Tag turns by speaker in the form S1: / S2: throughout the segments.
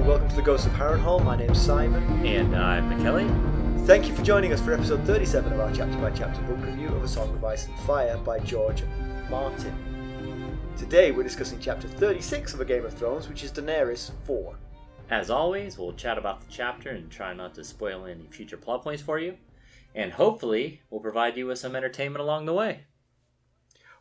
S1: welcome to the Ghost of Harrenhal. My name's Simon.
S2: And I'm McKelly.
S1: Thank you for joining us for episode 37 of our chapter-by-chapter book review of A Song of Ice and Fire by Jorah Mormont. Today we're discussing chapter 36 of A Game of Thrones, which is Daenerys 4.
S2: As always, we'll chat about the chapter and try not to spoil any future plot points for you. And hopefully, we'll provide you with some entertainment along the way.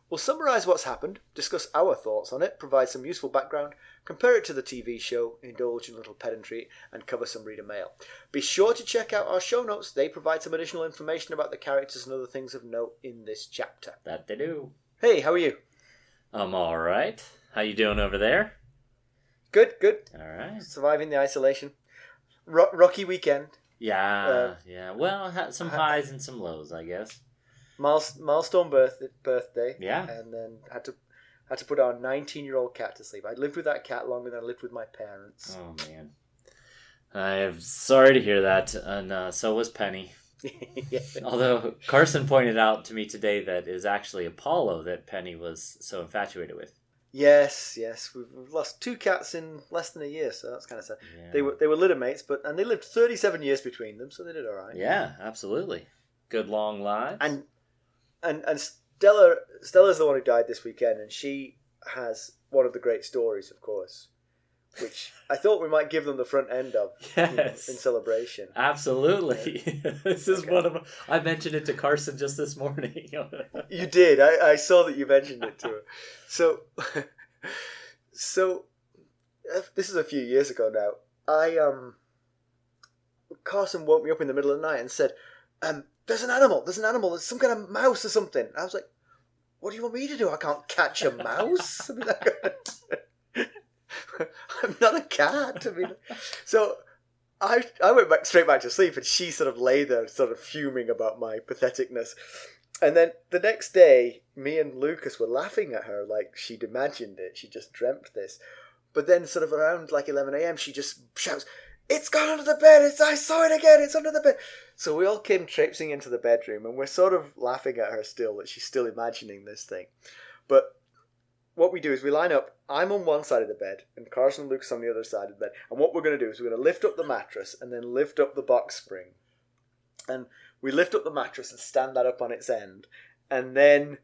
S1: We'll summarise what's happened, discuss our thoughts on it, provide some useful background, compare it to the TV show, indulge in a little pedantry, and cover some reader mail. Be sure to check out our show notes. They provide some additional information about the characters and other things of note in this chapter.
S2: That they do.
S1: Hey, how are you?
S2: I'm alright. How you doing over there?
S1: Good.
S2: Alright.
S1: Surviving the isolation. Rocky weekend.
S2: Yeah. Well, had some highs and some lows, I guess.
S1: Milestone birthday.
S2: Yeah.
S1: And then had to put our 19-year-old cat to sleep. I lived with that cat longer than I lived with my parents.
S2: Oh, man. I'm sorry to hear that, and so was Penny.
S1: Yeah.
S2: Although Carson pointed out to me today that it is actually Apollo that Penny was so infatuated with.
S1: Yes. We've lost two cats in less than a year, so that's kind of sad.
S2: Yeah.
S1: They were litter mates, and they lived 37 years between them, so they did all right.
S2: Yeah, absolutely. Good long lives.
S1: And Stella's the one who died this weekend, and she has one of the great stories, of course, which I thought we might give them the front end of.
S2: Yes.
S1: In celebration.
S2: Absolutely. This is one of. I mentioned it to Carson just this morning.
S1: You did. I saw that you mentioned it to her. So this is a few years ago now. Carson woke me up in the middle of the night and said, There's an animal, there's some kind of mouse or something. I was like, what do you want me to do? I can't catch a mouse. I mean, I'm not a cat. So I went straight back to sleep, and she sort of lay there sort of fuming about my patheticness. And then the next day, me and Lucas were laughing at her like she'd imagined it. She just dreamt this. But then sort of around like 11 a.m, she just shouts, "It's gone under the bed! I saw it again! It's under the bed!" So we all came traipsing into the bedroom, and we're sort of laughing at her still, that she's still imagining this thing. But what we do is we line up. I'm on one side of the bed, and Carson and Lucas on the other side of the bed. And what we're going to do is we're going to lift up the mattress and then lift up the box spring. And we lift up the mattress and stand that up on its end. And then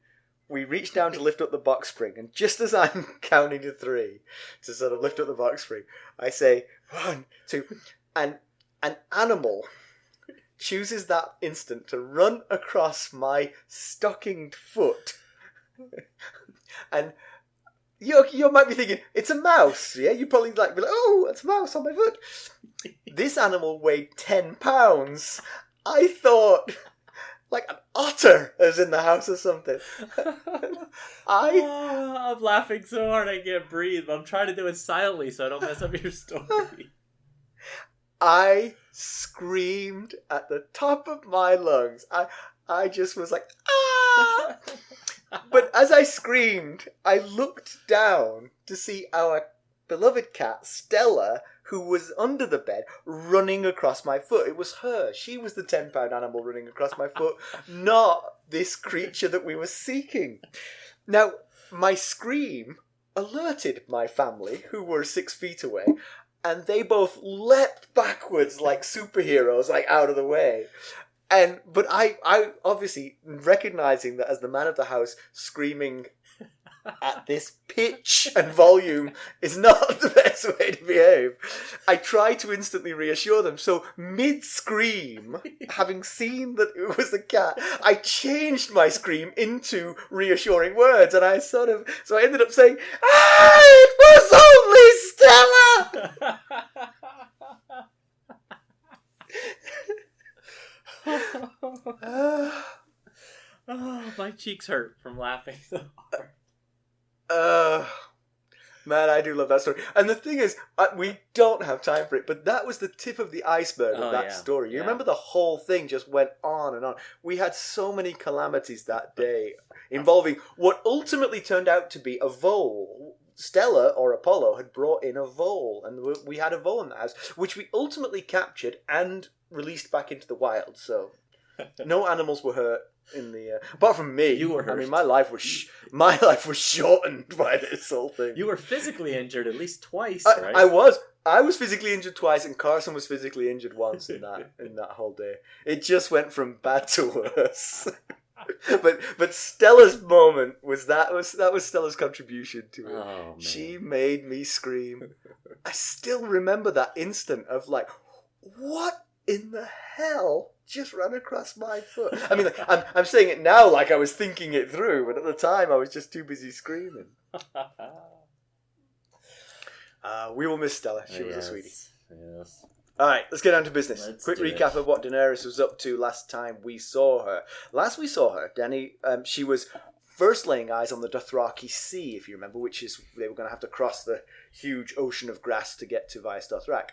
S1: we reach down to lift up the box spring, and just as I'm counting to 3 to sort of lift up the box spring, I say 1, 2, and an animal chooses that instant to run across my stockinged foot. And you might be thinking, it's a mouse, yeah? You probably be like, oh, it's a mouse on my foot. This animal weighed 10 pounds. I thought like an otter was in the house or something.
S2: I'm laughing so hard I can't breathe. I'm trying to do it silently so I don't mess up your story.
S1: I screamed at the top of my lungs. I just was like, ah! But as I screamed, I looked down to see our beloved cat, Stella, who was under the bed, running across my foot. It was her. She was the 10-pound animal running across my foot, not this creature that we were seeking. Now, my scream alerted my family, who were 6 feet away, and they both leapt backwards like superheroes, like out of the way. But I obviously, recognizing that as the man of the house, screaming at this pitch and volume is not the best way to behave, I try to instantly reassure them. So mid-scream, having seen that it was the cat, I changed my scream into reassuring words, and so I ended up saying, it was only Stella!
S2: Oh, my cheeks hurt from laughing so hard.
S1: Man, I do love that story. And the thing is, we don't have time for it, but that was the tip of the iceberg of that story. You remember the whole thing just went on and on. We had so many calamities that day involving what ultimately turned out to be a vole. Stella, or Apollo, had brought in a vole, and we had a vole in the house, which we ultimately captured and released back into the wild, so no animals were hurt in the apart from me.
S2: You were hurt.
S1: I mean, my life was shortened by this whole thing.
S2: You were physically injured at least twice, right?
S1: I was. I was physically injured twice, and Carson was physically injured once in that whole day. It just went from bad to worse. but Stella's moment was Stella's contribution to it.
S2: Oh, man.
S1: She made me scream. I still remember that instant of like, what in the hell just ran across my foot? I mean, I'm saying it now like I was thinking it through, but at the time I was just too busy screaming. We will miss Stella. She was a sweetie.
S2: Yes.
S1: All right, let's get down to business. Quick
S2: do
S1: recap
S2: it.
S1: of what Daenerys was up to last time we saw her. Last we saw her, Daeny, she was first laying eyes on the Dothraki Sea, if you remember, which is they were going to have to cross the huge ocean of grass to get to Vaes Dothrak.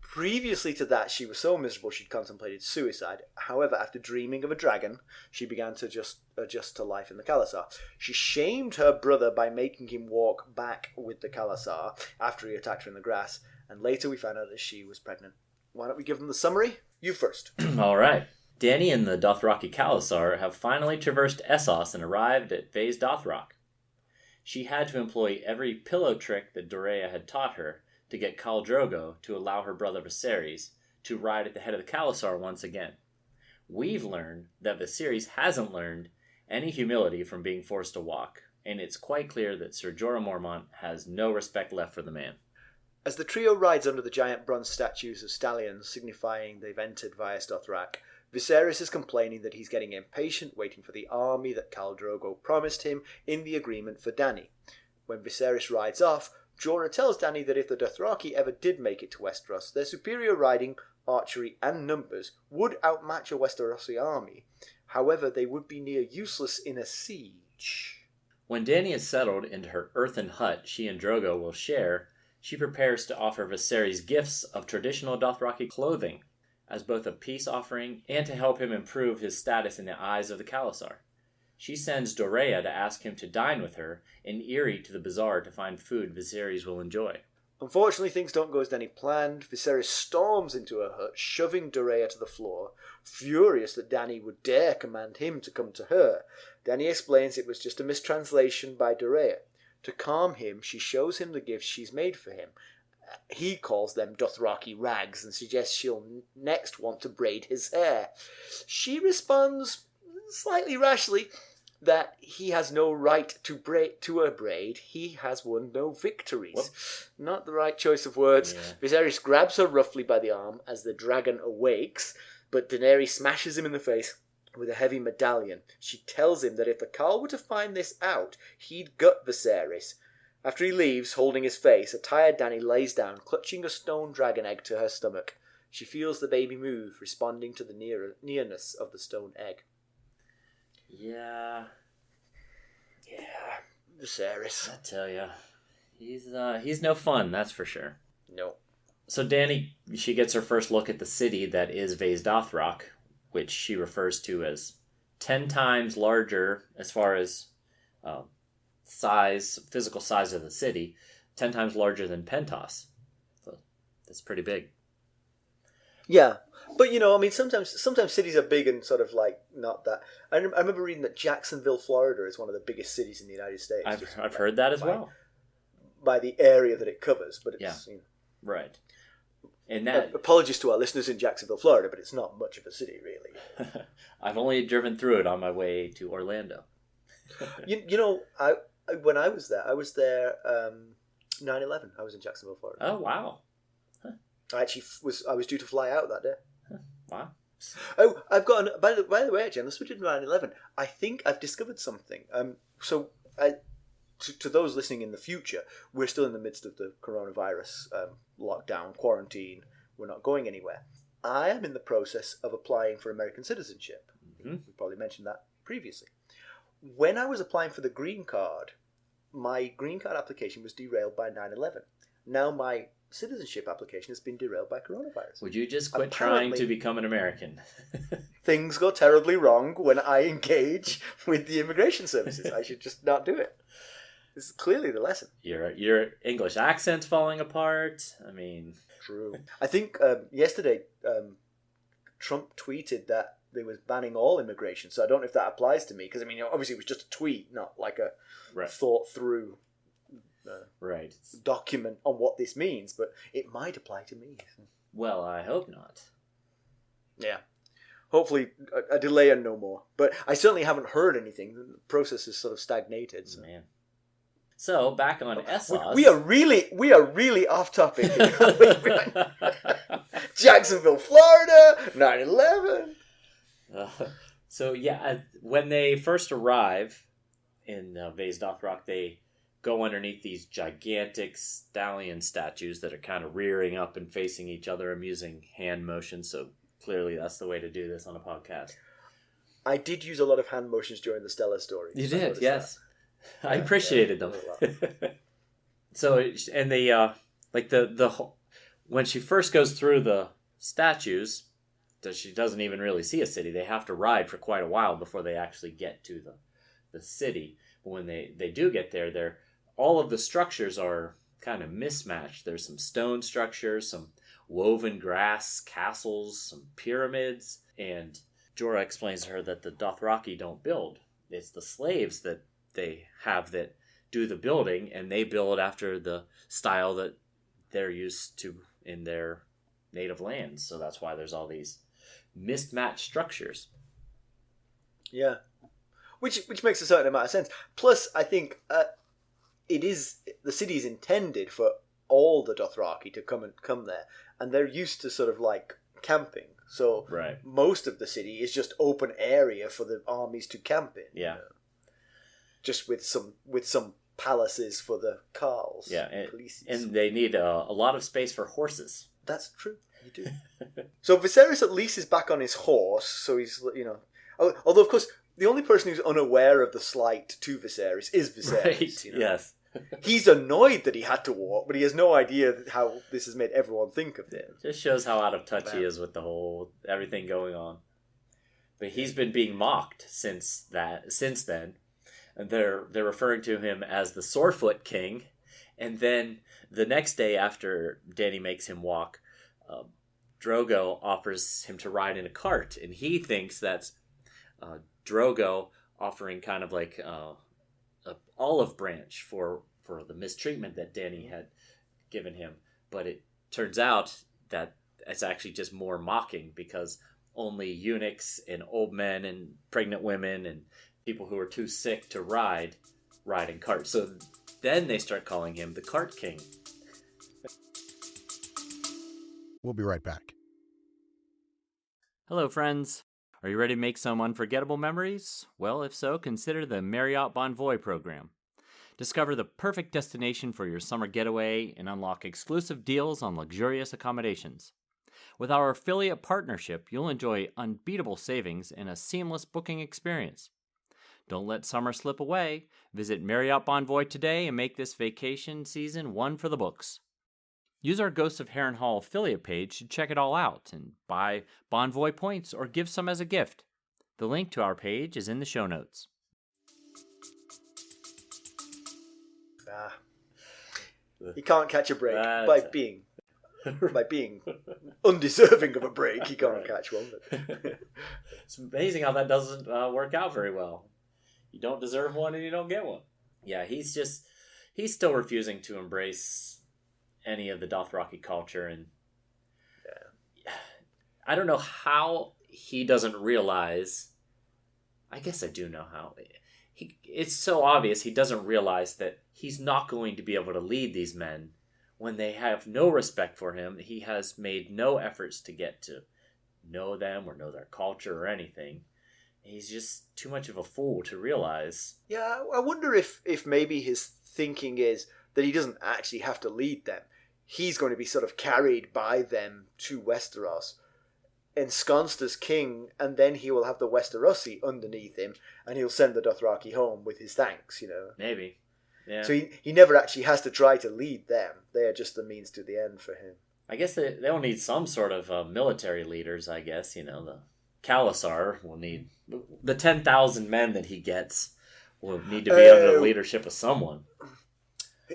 S1: Previously to that, she was so miserable she'd contemplated suicide. However, after dreaming of a dragon, she began to just adjust to life in the khalasar. She shamed her brother by making him walk back with the khalasar after he attacked her in the grass, and later we found out that she was pregnant. Why don't we give them the summary? You first.
S2: All right. Daeny and the Dothraki khalasar have finally traversed Essos and arrived at Vaes Dothrak. She had to employ every pillow trick that Doreah had taught her to get Khal Drogo to allow her brother Viserys to ride at the head of the khalasar once again. We've learned that Viserys hasn't learned any humility from being forced to walk, and it's quite clear that Ser Jorah Mormont has no respect left for the man.
S1: As the trio rides under the giant bronze statues of stallions signifying they've entered Vaes Dothrak, Viserys is complaining that he's getting impatient waiting for the army that Khal Drogo promised him in the agreement for Daeny. When Viserys rides off, Jorah tells Daeny that if the Dothraki ever did make it to Westeros, their superior riding, archery and numbers would outmatch a Westerosi army. However, they would be near useless in a siege.
S2: When Daeny is settled into her earthen hut she and Drogo will share, she prepares to offer Viserys gifts of traditional Dothraki clothing, as both a peace offering and to help him improve his status in the eyes of the khalasar. She sends Doreah to ask him to dine with her and Eyrie to the bazaar to find food Viserys will enjoy.
S1: Unfortunately, things don't go as Daeny planned. Viserys storms into her hut, shoving Doreah to the floor, furious that Daeny would dare command him to come to her. Daeny explains it was just a mistranslation by Doreah. To calm him, she shows him the gifts she's made for him. He calls them Dothraki rags and suggests she'll next want to braid his hair. She responds, slightly rashly, that he has no right to a braid. He has won no victories.
S2: Whoops.
S1: Not the right choice of words.
S2: Yeah.
S1: Viserys grabs her roughly by the arm as the dragon awakes, but Daenerys smashes him in the face with a heavy medallion. She tells him that if the Khal were to find this out, he'd gut Viserys. After he leaves, holding his face, a tired Daeny lays down, clutching a stone dragon egg to her stomach. She feels the baby move, responding to the nearness of the stone egg.
S2: Yeah,
S1: Viserys.
S2: I tell ya, he's no fun, that's for sure.
S1: No.
S2: So Daeny, she gets her first look at the city that is Vaes Dothrak, which she refers to as 10 times larger as far as physical size of the city, 10 times larger than Pentos. So that's pretty big.
S1: Yeah, but sometimes cities are big and sort of like not that. I remember reading that Jacksonville, Florida, is one of the biggest cities in the United States.
S2: I've heard that as well.
S1: By the area that it covers, but it's
S2: right. And that
S1: apologies to our listeners in Jacksonville, Florida, but it's not much of a city, really.
S2: I've only driven through it on my way to Orlando.
S1: When I was there 9/11. I was in Jacksonville, Florida.
S2: Oh wow!
S1: I actually I was due to fly out that day.
S2: Wow.
S1: Oh, I've got by the way, actually, on the subject of 9/11, I think I've discovered something. To those listening in the future, we're still in the midst of the coronavirus lockdown, quarantine. We're not going anywhere. I am in the process of applying for American citizenship.
S2: Mm-hmm.
S1: We probably mentioned that previously. When I was applying for the green card, my green card application was derailed by 9/11. Now my citizenship application has been derailed by coronavirus.
S2: Would you just quit trying to become an American?
S1: Things go terribly wrong when I engage with the immigration services. I should just not do it. This is clearly the lesson.
S2: Your English accent's falling apart. I mean,
S1: true. I think yesterday Trump tweeted that they was banning all immigration. So I don't know if that applies to me because obviously it was just a tweet, not like a thought through
S2: Right.
S1: document on what this means, but it might apply to me.
S2: Well, I hope not.
S1: Yeah. Hopefully a delay and no more. But I certainly haven't heard anything. The process is sort of stagnated. So.
S2: Man. So, back on Essos.
S1: We are really off topic here. Jacksonville, Florida, 9/11.
S2: When they first arrive in Vaes Dothrak, they go underneath these gigantic stallion statues that are kind of rearing up and facing each other. I'm using hand motions, so clearly that's the way to do this on a podcast.
S1: I did use a lot of hand motions during the Stella story.
S2: You did, yes. I appreciated them. So, and they, when she first goes through the statues, she doesn't even really see a city. They have to ride for quite a while before they actually get to the city. But when they do get there, all of the structures are kind of mismatched. There's some stone structures, some woven grass castles, some pyramids, and Jorah explains to her that the Dothraki don't build. It's the slaves that they have that do the building, and they build after the style that they're used to in their native lands. So that's why there's all these mismatched structures.
S1: Yeah. Which makes a certain amount of sense. Plus, I think the city is intended for all the Dothraki to come there, and they're used to sort of like camping. So most of the city is just open area for the armies to camp in.
S2: Yeah.
S1: Just with some palaces for the Khals.
S2: Yeah, and they need a lot of space for horses.
S1: That's true. You do. So Viserys at least is back on his horse. So he's although of course the only person who's unaware of the slight to Viserys is Viserys.
S2: Right. Yes.
S1: He's annoyed that he had to walk, but he has no idea how this has made everyone think of him.
S2: Just shows how out of touch he is with the whole everything going on. But he's been being mocked since then. And they're referring to him as the Sorefoot King. And then the next day after Daeny makes him walk, Drogo offers him to ride in a cart. And he thinks that's Drogo offering kind of like an olive branch for the mistreatment that Daeny had given him. But it turns out that it's actually just more mocking, because only eunuchs and old men and pregnant women and people who are too sick to ride in carts. So then they start calling him the Cart King.
S3: We'll be right back.
S2: Hello, friends. Are you ready to make some unforgettable memories? Well, if so, consider the Marriott Bonvoy program. Discover the perfect destination for your summer getaway and unlock exclusive deals on luxurious accommodations. With our affiliate partnership, you'll enjoy unbeatable savings and a seamless booking experience. Don't let summer slip away. Visit Marriott Bonvoy today and make this vacation season one for the books. Use our Ghosts of Harrenhal affiliate page to check it all out and buy Bonvoy points or give some as a gift. The link to our page is in the show notes.
S1: You can't catch a break by being undeserving of a break. You can't catch one. But...
S2: It's amazing how that doesn't work out very well. You don't deserve one and you don't get one. Yeah, he's still refusing to embrace any of the Dothraki culture, and I don't know how he doesn't realize. I guess I do know how. It's so obvious he doesn't realize that he's not going to be able to lead these men when they have no respect for him. He has made no efforts to get to know them or know their culture or anything. He's just too much of a fool to realize.
S1: Yeah, I wonder if maybe his thinking is that he doesn't actually have to lead them. He's going to be sort of carried by them to Westeros, ensconced as king, and then he will have the Westerosi underneath him, and he'll send the Dothraki home with his thanks,
S2: Maybe. Yeah.
S1: So he never actually has to try to lead them. They are just the means to the end for him.
S2: I guess they'll need some sort of military leaders, I guess. The khalasar will need... The 10,000 men that he gets will need to be under the leadership of someone.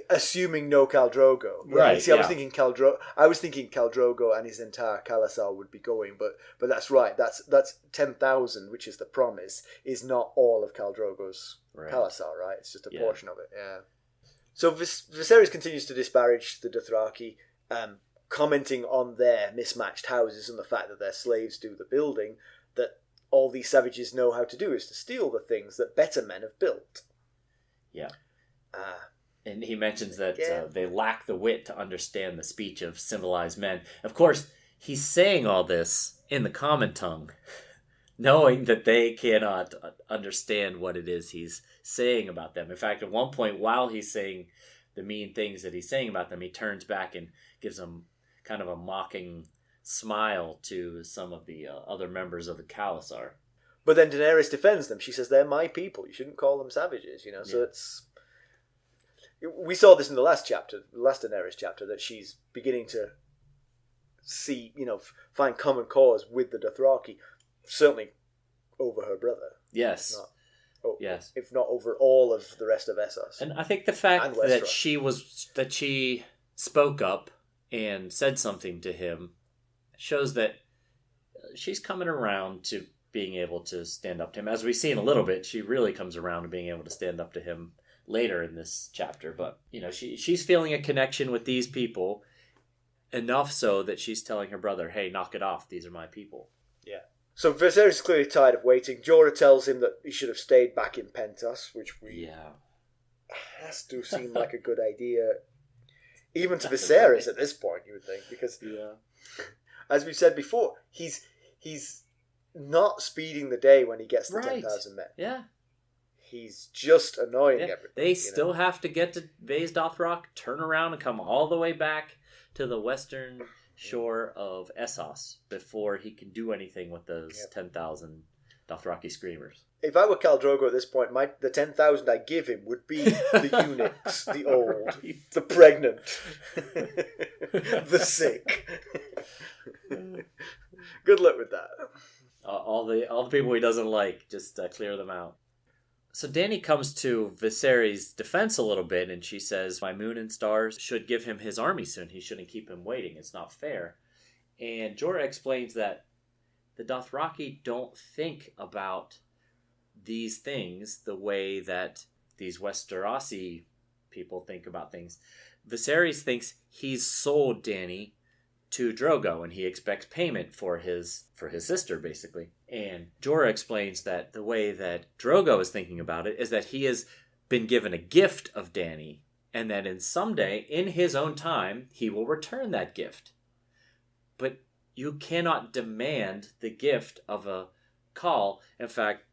S1: Assuming no Khal Drogo. Yeah,
S2: right.
S1: See, I was thinking Khal Drogo and his entire khalasar would be going, but that's right. That's 10,000, which is the promise, is not all of Khal Drogo's khalasar, right? It's just a portion of it. Yeah. So Viserys continues to disparage the Dothraki, commenting on their mismatched houses and the fact that their slaves do the building, that all these savages know how to do is to steal the things that better men have built.
S2: Yeah. And he mentions that they lack the wit to understand the speech of civilized men. Of course, he's saying all this in the common tongue, knowing that they cannot understand what it is he's saying about them. In fact, at one point, while he's saying the mean things that he's saying about them, he turns back and gives them kind of a mocking smile to some of the other members of the khalasar.
S1: But then Daenerys defends them. She says, they're my people. You shouldn't call them savages, you know. So it's... We saw this in the last Daenerys chapter, that she's beginning to see, you know, find common cause with the Dothraki, certainly over her brother.
S2: Yes. Yes.
S1: If not over all of the rest of Essos.
S2: And I think the fact that she spoke up and said something to him shows that she's coming around to being able to stand up to him. As we see in a little bit, she really comes around to being able to stand up to him later in this chapter. But, you know, she's feeling a connection with these people enough so that she's telling her brother, hey, knock it off. These are my people.
S1: Yeah. So Viserys is clearly tired of waiting. Jorah tells him that he should have stayed back in Pentos, which has to seem like a good idea. Even to Viserys at this point, you would think. Because, as we said before, he's not speeding the day when he gets the 10,000 men.
S2: Yeah.
S1: He's just annoying everybody.
S2: They still have to get to Vaes Dothrak, turn around and come all the way back to the western shore of Essos before he can do anything with those 10,000 Dothraki screamers.
S1: If I were Khal Drogo at this point, the 10,000 I give him would be the eunuchs, the old, the pregnant, the sick. Good luck with that.
S2: All the people he doesn't like, just clear them out. So Daeny comes to Viserys' defense a little bit, and she says, my moon and stars should give him his army soon. He shouldn't keep him waiting. It's not fair. And Jorah explains that the Dothraki don't think about these things the way that these Westerosi people think about things. Viserys thinks he's sold Daeny to Drogo, and he expects payment for his sister, basically. And Jorah explains that the way that Drogo is thinking about it is that he has been given a gift of Daeny, and that someday, in his own time, he will return that gift. But you cannot demand the gift of a Khal. In fact,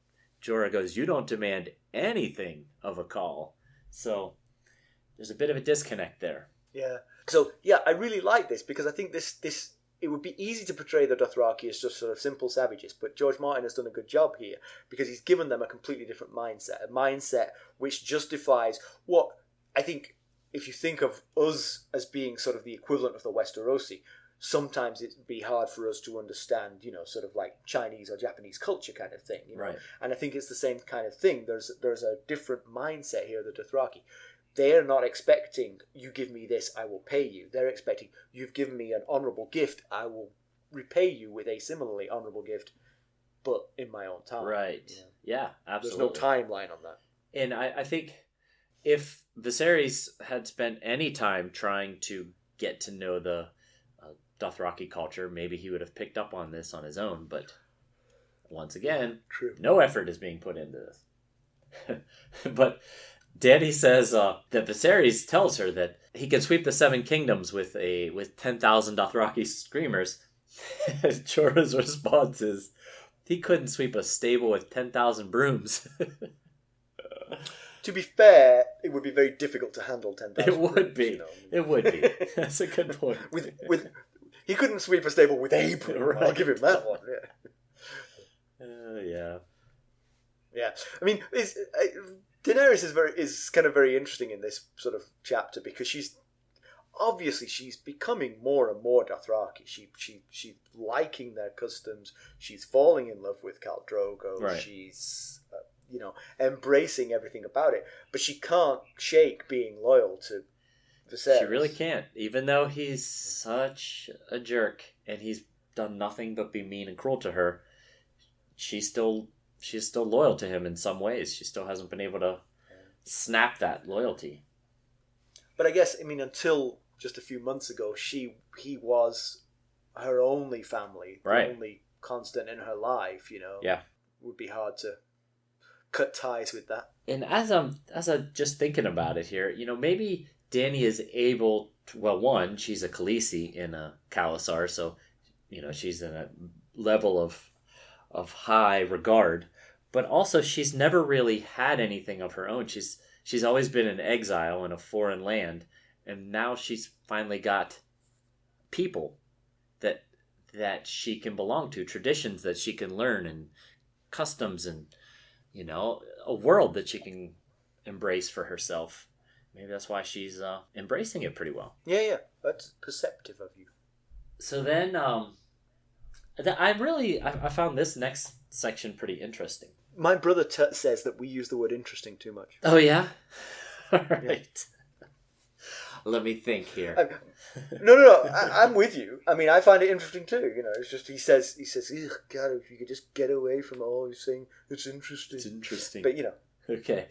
S2: Jorah goes, you don't demand anything of a Khal. So there's a bit of a disconnect there.
S1: Yeah. So, yeah, I really like this because I think this it would be easy to portray the Dothraki as just sort of simple savages, but George Martin has done a good job here because he's given them a completely different mindset, a mindset which justifies what I think, if you think of us as being sort of the equivalent of the Westerosi, sometimes it'd be hard for us to understand, you know, sort of like Chinese or Japanese culture kind of thing, you know?
S2: Right.
S1: And I think it's the same kind of thing. There's a different mindset here, the Dothraki. They're not expecting, you give me this, I will pay you. They're expecting, you've given me an honourable gift, I will repay you with a similarly honourable gift, but in my own time.
S2: Right. Yeah, absolutely.
S1: There's no timeline on that.
S2: And I think if Viserys had spent any time trying to get to know the Dothraki culture, maybe he would have picked up on this on his own, but once again, no effort is being put into this. But Daeny says that Viserys tells her that he can sweep the Seven Kingdoms with 10,000 Dothraki screamers. Jorah's response is, he couldn't sweep a stable with 10,000 brooms.
S1: To be fair, it would be very difficult to handle 10,000
S2: It would be. You know? It would be. That's a good point.
S1: He couldn't sweep a stable with a broom. Right. I'll give him that one.
S2: Yeah.
S1: Yeah. I mean, Daenerys is kind of very interesting in this sort of chapter because she's becoming more and more Dothraki. She's liking their customs. She's falling in love with Khal Drogo.
S2: Right.
S1: She's embracing everything about it. But she can't shake being loyal to Viserys.
S2: She really can't, even though he's such a jerk and he's done nothing but be mean and cruel to her. She's still loyal to him in some ways. She still hasn't been able to snap that loyalty.
S1: But I guess, I mean, until just a few months ago, he was her only family,
S2: Right.
S1: the only constant in her life. You know,
S2: Yeah.
S1: it would be hard to cut ties with that.
S2: And as I'm just thinking about it here, maybe Daeny is able to, well, one, she's a Khaleesi in a khalasar, so she's in a level of high regard, but also she's never really had anything of her own. She's always been in exile in a foreign land, and now she's finally got people that she can belong to, traditions that she can learn, and customs, and a world that she can embrace for herself. Maybe that's why she's embracing it pretty well.
S1: Yeah, that's perceptive of you.
S2: So then, I found this next section pretty interesting.
S1: My brother says that we use the word interesting too much.
S2: Oh yeah, all right. Let me think here.
S1: No. I'm with you. I mean, I find it interesting too. It's just he says, "Ugh, God, if you could just get away from all you're saying, it's interesting."
S2: It's interesting.
S1: But
S2: Okay.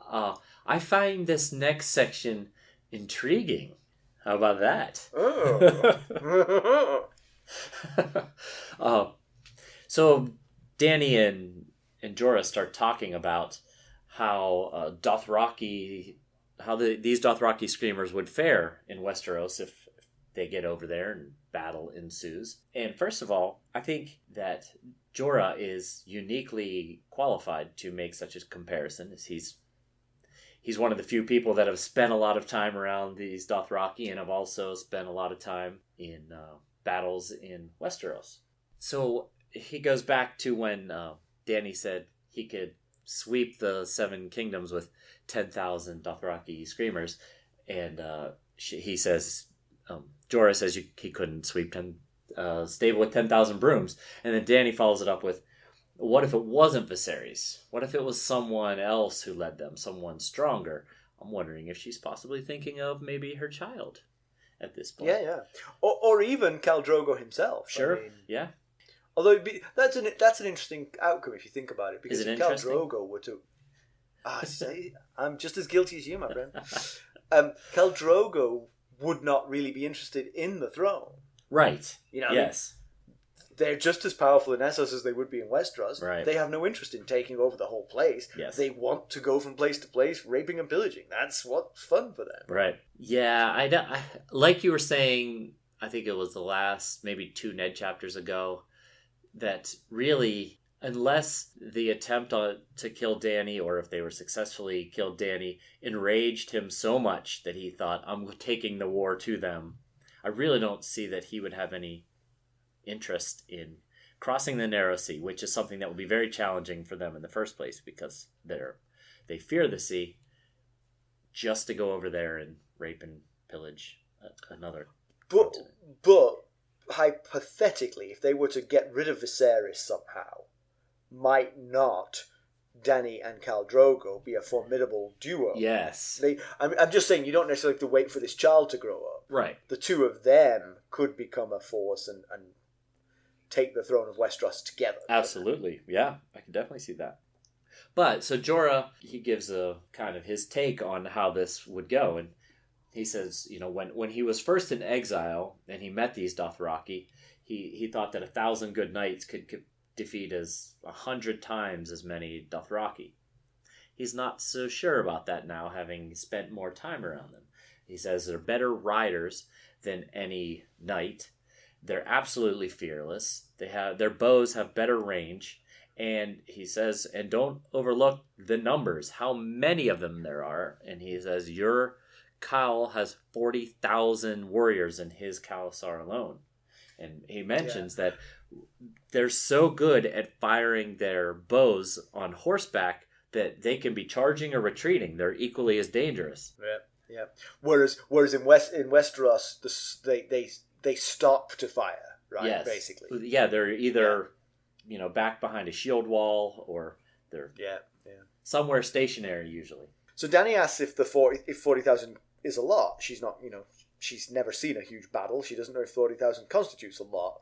S2: I find this next section intriguing. How about that?
S1: Oh.
S2: So Daeny and Jorah start talking about how these Dothraki screamers would fare in Westeros if they get over there and battle ensues. And first of all, I think that Jorah is uniquely qualified to make such a comparison, as he's one of the few people that have spent a lot of time around these Dothraki and have also spent a lot of time in battles in Westeros. So he goes back to when Daeny said he could sweep the Seven Kingdoms with 10,000 Dothraki screamers, and he says, Jorah says he couldn't sweep stable with 10,000 brooms, and then Daeny follows it up with, what if it wasn't Viserys? What if it was someone else who led them, someone stronger? I'm wondering if she's possibly thinking of maybe her child at this point.
S1: Yeah. Or even Khal Drogo himself.
S2: Sure,
S1: I mean,
S2: yeah.
S1: Although that's an interesting outcome if you think about it, because
S2: Is it
S1: if Khal
S2: interesting?
S1: Drogo were to, I'm just as guilty as you, my friend. Khal Drogo would not really be interested in the throne.
S2: Right.
S1: Yes.
S2: I mean,
S1: they're just as powerful in Essos as they would be in Westeros.
S2: Right.
S1: They have no interest in taking over the whole place.
S2: Yes.
S1: They want to go from place to place, raping and pillaging. That's what's fun for them.
S2: Right. Yeah, I like you were saying, I think it was the last maybe 2 Ned chapters ago, that really, unless the attempt to kill Daeny, or if they were successfully killed Daeny, enraged him so much that he thought, I'm taking the war to them, I really don't see that he would have any interest in crossing the narrow sea, which is something that would be very challenging for them in the first place, because they fear the sea, just to go over there and rape and pillage another continent.
S1: But hypothetically, if they were to get rid of Viserys somehow, might not Daeny and Khal Drogo be a formidable duo?
S2: Yes.
S1: I'm just saying, you don't necessarily have to wait for this child to grow up.
S2: Right.
S1: The two of them could become a force and take the throne of Westeros together.
S2: Absolutely. Yeah, I can definitely see that. But, so Jorah, he gives a kind of his take on how this would go. And he says, when he was first in exile and he met these Dothraki, he thought that 1,000 good knights could defeat 100 times as many Dothraki. He's not so sure about that now, having spent more time around them. He says they're better riders than any knight. They're absolutely fearless. Their bows have better range. And he says, and don't overlook the numbers, how many of them there are. And he says, your Khal has 40,000 warriors in his khalasar alone. And he mentions that they're so good at firing their bows on horseback that they can be charging or retreating. They're equally as dangerous.
S1: Yeah. Whereas in Westeros, they stop to fire, right?
S2: Yes.
S1: Basically.
S2: Yeah, they're either back behind a shield wall, or they're somewhere stationary usually.
S1: So Daeny asks if 40,000 is a lot. She's not, she's never seen a huge battle. She doesn't know if 40,000 constitutes a lot.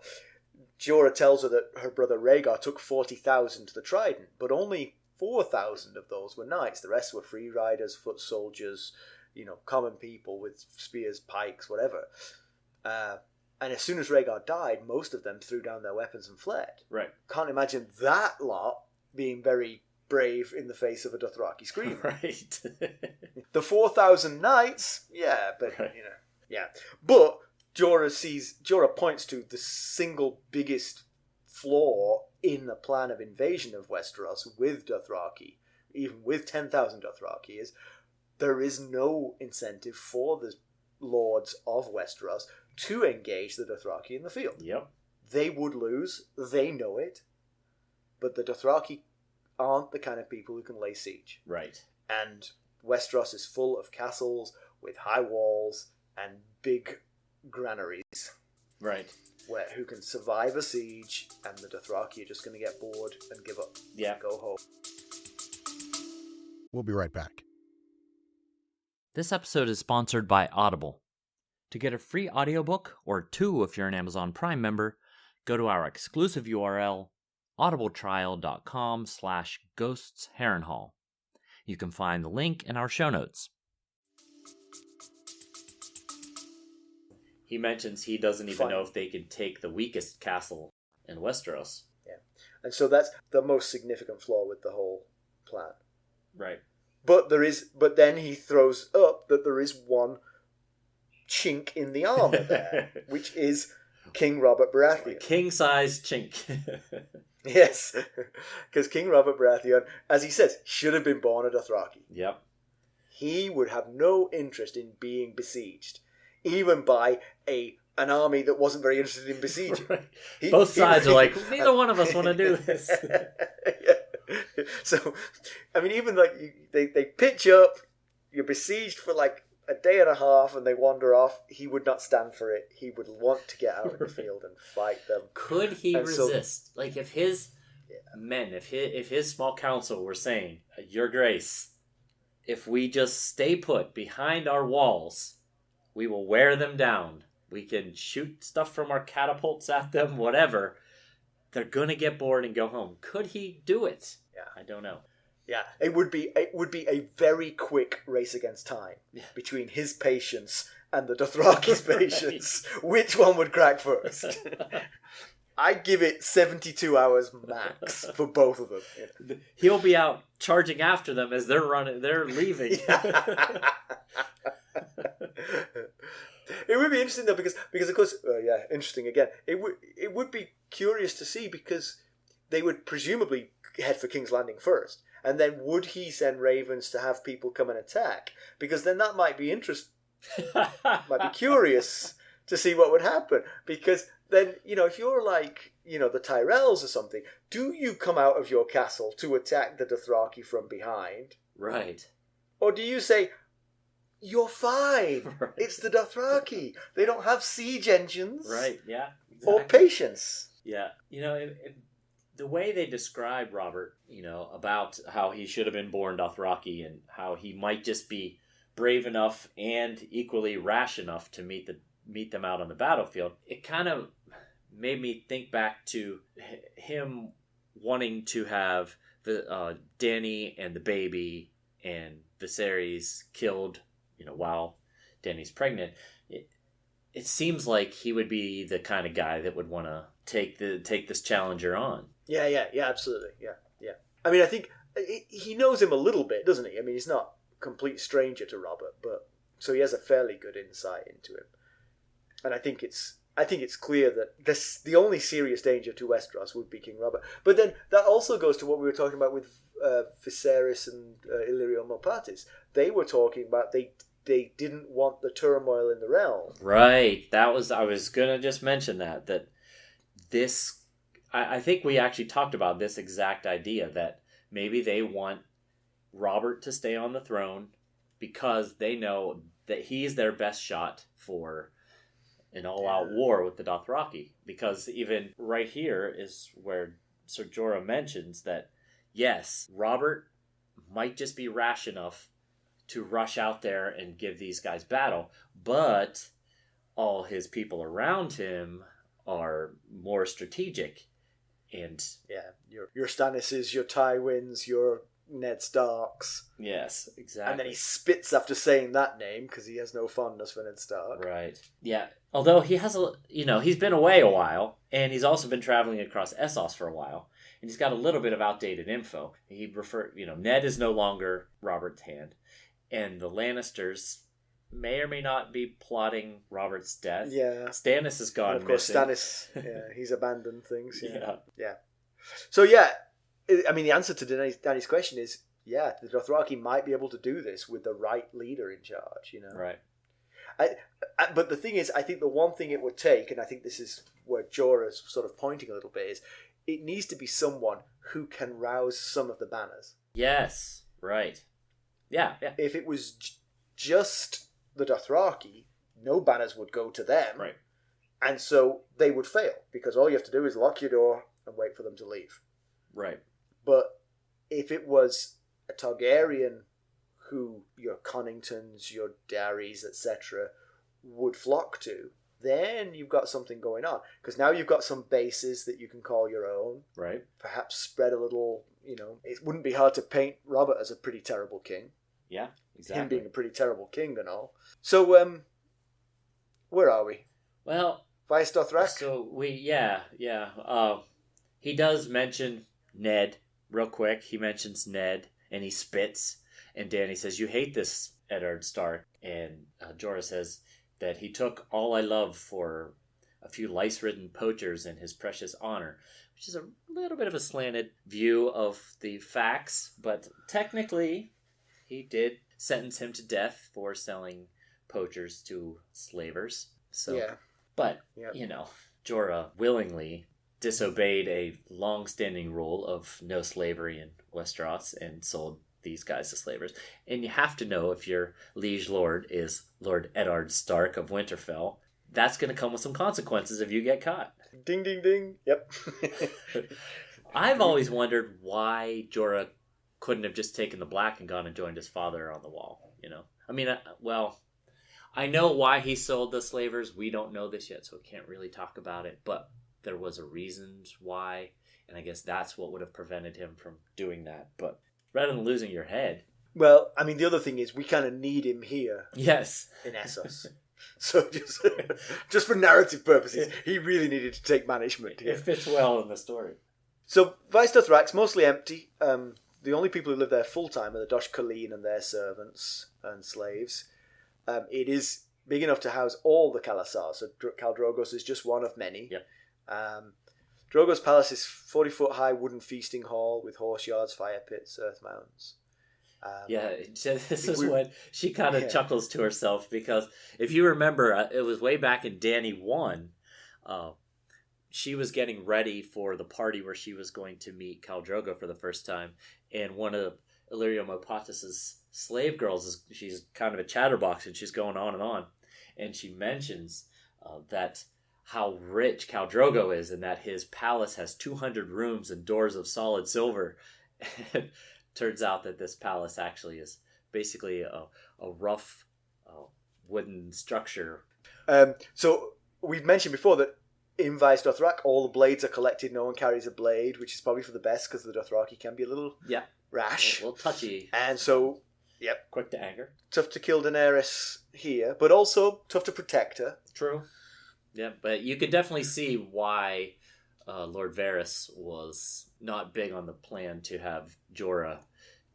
S1: Jorah tells her that her brother Rhaegar took 40,000 to the Trident, but only 4,000 of those were knights. The rest were free riders, foot soldiers, common people with spears, pikes, whatever. And as soon as Rhaegar died, most of them threw down their weapons and fled.
S2: Right.
S1: Can't imagine that lot being very brave in the face of a Dothraki scream.
S2: Right.
S1: The 4,000 knights, yeah, but,
S2: Right.
S1: yeah. But Jorah points to the single biggest flaw in the plan of invasion of Westeros with Dothraki, even with 10,000 Dothraki, is there is no incentive for the lords of Westeros to engage the Dothraki in the field.
S2: Yep.
S1: They would lose, they know it, but the Dothraki aren't the kind of people who can lay siege.
S2: Right.
S1: And Westeros is full of castles with high walls and big granaries.
S2: Right.
S1: Who can survive a siege, and the Dothraki are just going to get bored and give up.
S2: Yeah.
S1: Go home.
S3: We'll be right back.
S4: This episode is sponsored by Audible. To get a free audiobook, or 2 if you're an Amazon Prime member, go to our exclusive URL, audibletrial.com/ghostsharrenhal. You can find the link in our show notes.
S2: He mentions he doesn't even
S1: Fine.
S2: know if they could take the weakest castle in Westeros.
S1: Yeah. And so that's the most significant flaw with the whole plan.
S2: Right.
S1: But then he throws up that there is one chink in the armor there, which is King Robert Baratheon.
S2: King-size chink.
S1: Yes, because King Robert Baratheon, as he says, should have been born a Dothraki.
S2: Yep.
S1: He would have no interest in being besieged, even by an army that wasn't very interested in besieging.
S2: Right. Both sides are like, neither one of us want to do this.
S1: Yeah. So, I mean, even like they pitch up, you're besieged for like a day and a half, and they wander off. He would not stand for it. He would want to get out in the field and fight them.
S2: Could he
S1: And so-
S2: resist? Like if his men, if his small council were saying, "Your Grace, if we just stay put behind our walls, we will wear them down. We can shoot stuff from our catapults at them, whatever. They're gonna get bored and go home." Could he do it?
S1: Yeah.
S2: I don't know.
S1: Yeah, it would be a very quick race against time between his patience and the Dothraki's patience. Which one would crack first? I'd give it 72 hours max for both of them.
S2: He'll be out charging after them as they're leaving.
S1: It would be interesting though because of course interesting again. It would be curious to see because they would presumably head for King's Landing first. And then would he send ravens to have people come and attack? Because then that might be might be curious to see what would happen. Because then, if you're like, the Tyrells or something, do you come out of your castle to attack the Dothraki from behind?
S2: Right.
S1: Or do you say, you're fine.
S2: Right.
S1: It's the Dothraki. They don't have siege engines.
S2: Right, yeah.
S1: Or
S2: Exactly.
S1: patience.
S2: Yeah. The way they describe Robert, about how he should have been born Dothraki and how he might just be brave enough and equally rash enough to meet them out on the battlefield, it kind of made me think back to him wanting to have the Daeny and the baby and Viserys killed, while Dany's pregnant. It seems like he would be the kind of guy that would want to take this challenger on.
S1: Yeah, absolutely. Yeah. I mean, I think he knows him a little bit, doesn't he? I mean, he's not a complete stranger to Robert, but so he has a fairly good insight into him. And I think it's clear that the only serious danger to Westeros would be King Robert. But then that also goes to what we were talking about with Viserys and Illyrio Mopatis. They were talking about they didn't want the turmoil in the realm.
S2: Right. I was gonna just mention that this. I think we actually talked about this exact idea that maybe they want Robert to stay on the throne because they know that he's their best shot for an all-out war with the Dothraki. Because even right here is where Ser Jorah mentions that, yes, Robert might just be rash enough to rush out there and give these guys battle, but all his people around him are more strategic. And
S1: Yeah, your Stannises, your Tywins, your Ned Stark's.
S2: Yes, exactly.
S1: And then he spits after saying that name because he has no fondness for Ned Stark.
S2: Right. Yeah. Although he has he's been away a while, and he's also been traveling across Essos for a while, and he's got a little bit of outdated info. Ned is no longer Robert's hand, and the Lannisters may or may not be plotting Robert's death.
S1: Yeah.
S2: Stannis has gone
S1: and of course,
S2: missing.
S1: Stannis, he's abandoned things.
S2: Yeah.
S1: Yeah. So, the answer to Danny's question is, the Dothraki might be able to do this with the right leader in charge,
S2: Right.
S1: But the thing is, I think the one thing it would take, and I think this is where Jorah's sort of pointing a little bit, is it needs to be someone who can rouse some of the banners.
S2: Yes. Right. Yeah.
S1: If it was just the Dothraki, no banners would go to them.
S2: Right.
S1: And so they would fail, because all you have to do is lock your door and wait for them to leave.
S2: Right.
S1: But if it was a Targaryen who your Conningtons, your Darrys, etc., would flock to, then you've got something going on. Because now you've got some bases that you can call your own.
S2: Right.
S1: Perhaps spread a little, it wouldn't be hard to paint Robert as a pretty terrible king.
S2: Yeah, exactly.
S1: Him being a pretty terrible king and all. So, where are we?
S2: Well,
S1: Vaes Dothrak?
S2: So he does mention Ned real quick. He mentions Ned, and he spits. And Daeny says, "You hate this Eddard Stark." And Jorah says that he took all I love for a few lice-ridden poachers and his precious honor, which is a little bit of a slanted view of the facts. But technically, he did sentence him to death for selling poachers to slavers. So,
S1: Yeah.
S2: But, Jorah willingly disobeyed a long-standing rule of no slavery in Westeros and sold these guys as slavers. And you have to know, if your liege lord is Lord Eddard Stark of Winterfell, that's going to come with some consequences if you get caught.
S1: Ding, ding, ding. Yep.
S2: I've always wondered why Jorah couldn't have just taken the black and gone and joined his father on the wall, I know why he sold the slavers. We don't know this yet, so we can't really talk about it. But there was a reason why, and I guess that's what would have prevented him from doing that. But rather than losing your head...
S1: Well, the other thing is we kind of need him here.
S2: Yes.
S1: In Essos. So just for narrative purposes, he really needed to take management here.
S2: It fits well in the story.
S1: So Vaes Dothrak's mostly empty. The only people who live there full-time are the Dosh Khaleen and their servants and slaves. It is big enough to house all the khalasars, so Khal Drogo's is just one of many.
S2: Yep.
S1: Drogo's palace is 40-foot high wooden feasting hall with horse yards, fire pits, earth mounds.
S2: This is when she kind of chuckles to herself, because if you remember, it was way back in Daeny 1, she was getting ready for the party where she was going to meet Khal Drogo for the first time, and one of Illyrio Mopatis's slave girls, she's kind of a chatterbox, and she's going on, and she mentions that how rich Khal Drogo is, and that his palace has 200 rooms and doors of solid silver. And turns out that this palace actually is basically a rough wooden structure.
S1: So we've mentioned before that in Vaes Dothrak, all the blades are collected. No one carries a blade, which is probably for the best, because the Dothraki can be a little rash.
S2: A little touchy.
S1: And so,
S2: quick to anger.
S1: Tough to kill Daenerys here, but also tough to protect her.
S2: True. Yeah, but you could definitely see why Lord Varys was not big on the plan to have Jorah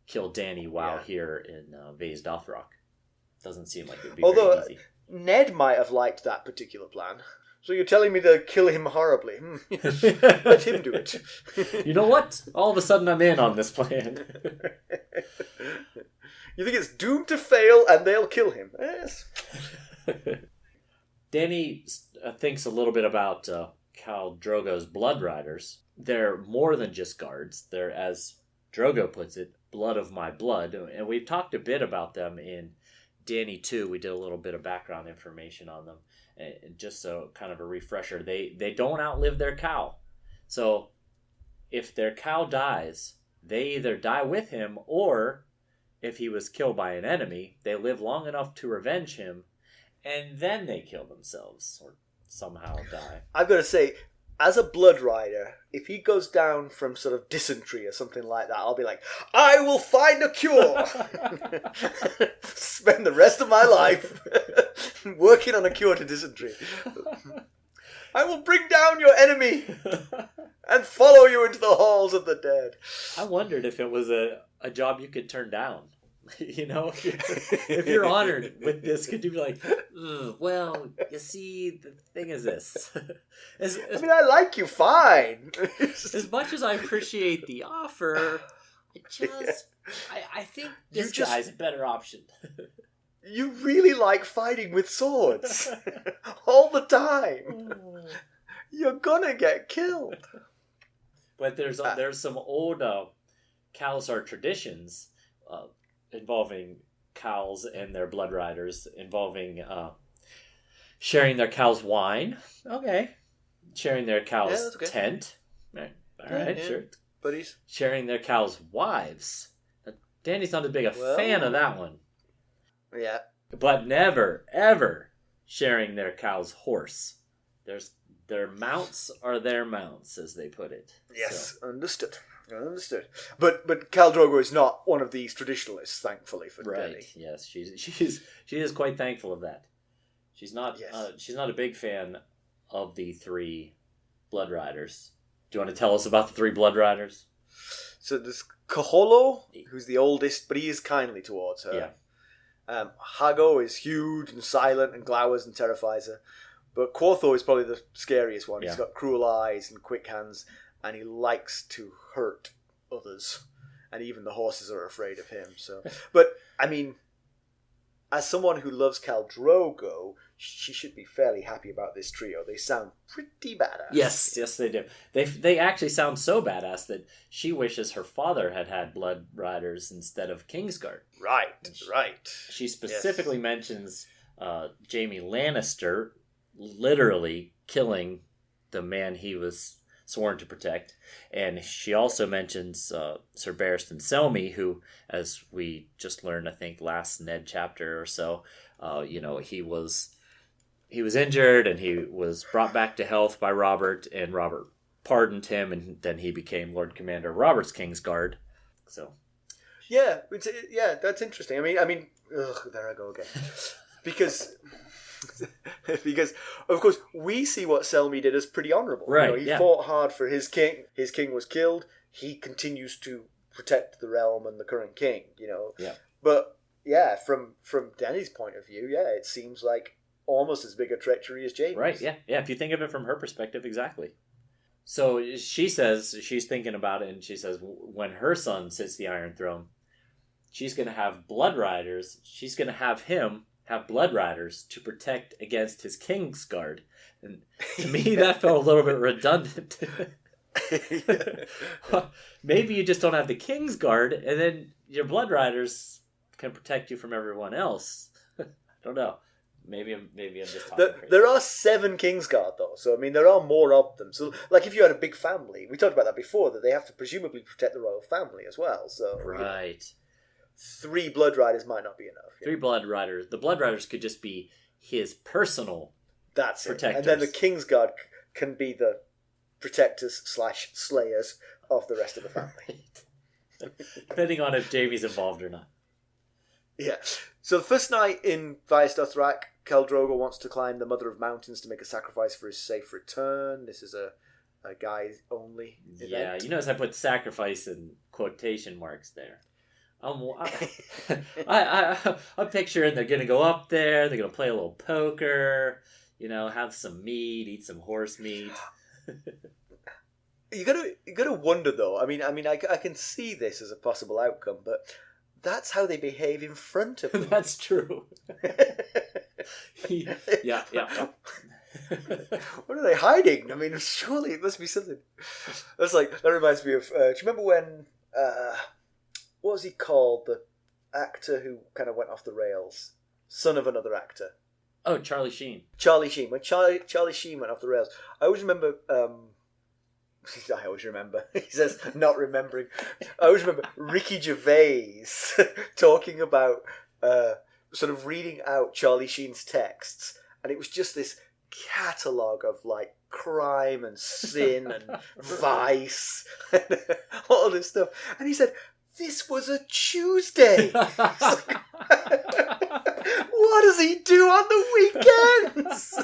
S2: kill Daeny while here in Vaes Dothrak. Doesn't seem like it would be very easy.
S1: Ned might have liked that particular plan. So you're telling me to kill him horribly? Let him do it.
S2: You know what? All of a sudden I'm in on this plan.
S1: You think it's doomed to fail and they'll kill him? Yes.
S2: Daeny thinks a little bit about Khal Drogo's blood riders. They're more than just guards. They're, as Drogo puts it, blood of my blood. And we've talked a bit about them in Daeny 2. We did a little bit of background information on them. And just so kind of a refresher, they don't outlive their cow. So if their cow dies, they either die with him, or if he was killed by an enemy, they live long enough to revenge him, and then they kill themselves or somehow die.
S1: I've got to say, as a blood rider, if he goes down from sort of dysentery or something like that, I'll be like, I will find a cure. Spend the rest of my life working on a cure to dysentery. I will bring down your enemy and follow you into the halls of the dead.
S2: I wondered if it was a job you could turn down. You know, if you're honored with this, could you be like, well, you see, the thing is this.
S1: I mean, I like you fine.
S2: As much as I appreciate the offer, I think this guy's a better option.
S1: You really like fighting with swords all the time. You're gonna get killed.
S2: But there's some old khalasar traditions involving cows and their blood riders, involving sharing their cow's wine. Okay. Sharing their cow's tent. Right. All right, sure.
S1: Buddies.
S2: Sharing their cow's wives. Now, Danny's not as big a fan of that one.
S1: Yeah.
S2: But never, ever sharing their cow's horse. Their mounts are their mounts, as they put it.
S1: Yes, so. Understood. But Khal Drogo is not one of these traditionalists, thankfully, for Daeny.
S2: Right. Yes, she is quite thankful of that. She's not a big fan of the 3 blood riders. Do you want to tell us about the 3 blood riders?
S1: So there's Kaholo, who's the oldest, but he is kindly towards her.
S2: Yeah.
S1: Hago is huge and silent and glowers and terrifies her. But Quotho is probably the scariest one.
S2: Yeah.
S1: He's got cruel eyes and quick hands, and he likes to hurt others. And even the horses are afraid of him. So, but, I mean, as someone who loves Khal Drogo, she should be fairly happy about this trio. They sound pretty badass.
S2: Yes, they do. They actually sound so badass that she wishes her father had blood riders instead of Kingsguard.
S1: Right.
S2: She specifically mentions Jaime Lannister literally killing the man he was sworn to protect. And she also mentions Ser Barristan Selmy, who, as we just learned, I think, last Ned chapter or so, he was injured and he was brought back to health by Robert, and Robert pardoned him, and then he became Lord Commander of Robert's Kingsguard. So,
S1: yeah, that's interesting. I mean, there I go again. Because of course we see what Selmy did as pretty honourable.
S2: Right?
S1: He fought hard for his king. His king was killed. He continues to protect the realm and the current king.
S2: Yeah.
S1: But yeah, from Dany's point of view, it seems like almost as big a treachery as Jaime's.
S2: Right? Yeah. If you think of it from her perspective, exactly. So she says she's thinking about it, and she says when her son sits the Iron Throne, she's going to have blood riders. She's going to have him have blood riders to protect against his Kingsguard. And to me, that felt a little bit redundant. Maybe you just don't have the Kingsguard, and then your blood riders can protect you from everyone else. I don't know. Maybe I'm just talking crazy.
S1: There are 7 Kingsguard, though, so I mean there are more of them. So, like, if you had a big family, we talked about that before, that they have to presumably protect the royal family as well. So
S2: right.
S1: 3 blood riders might not be enough.
S2: 3 blood riders. The blood riders could just be his personal protectors.
S1: And then the Kingsguard can be the protectors / slayers of the rest of the family.
S2: Right. Depending on if Jaime's involved or not. Yeah.
S1: So the first night in Vaes Dothrak, Khal Drogo wants to climb the Mother of Mountains to make a sacrifice for his safe return. This is a guy-only event.
S2: Yeah, you notice I put sacrifice in quotation marks there. I'm picturing they're going to go up there, they're going to play a little poker, have some meat, eat some horse meat.
S1: You gotta wonder though. I mean, I can see this as a possible outcome, but that's how they behave in front of him.
S2: That's true. Yeah.
S1: What are they hiding? I mean, surely it must be something. That reminds me of. Do you remember when? What was he called? The actor who kind of went off the rails, son of another actor.
S2: Oh, Charlie Sheen.
S1: Charlie Sheen. When Charlie Sheen went off the rails, I always remember. He says, not remembering. I always remember Ricky Gervais talking about sort of reading out Charlie Sheen's texts, and it was just this catalogue of like crime and sin and vice and all this stuff. And he said, this was a Tuesday. What does he do on the weekends?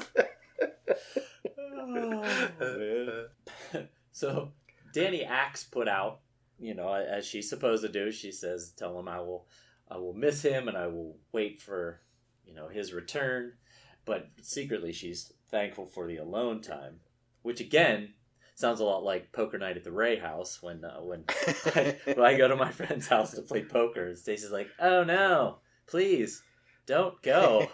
S2: So Daeny acts put out, as she's supposed to do. She says, tell him I will miss him and I will wait for, his return. But secretly she's thankful for the alone time, which again sounds a lot like poker night at the Ray house when I go to my friend's house to play poker. And Stacey's like, oh no, please don't go.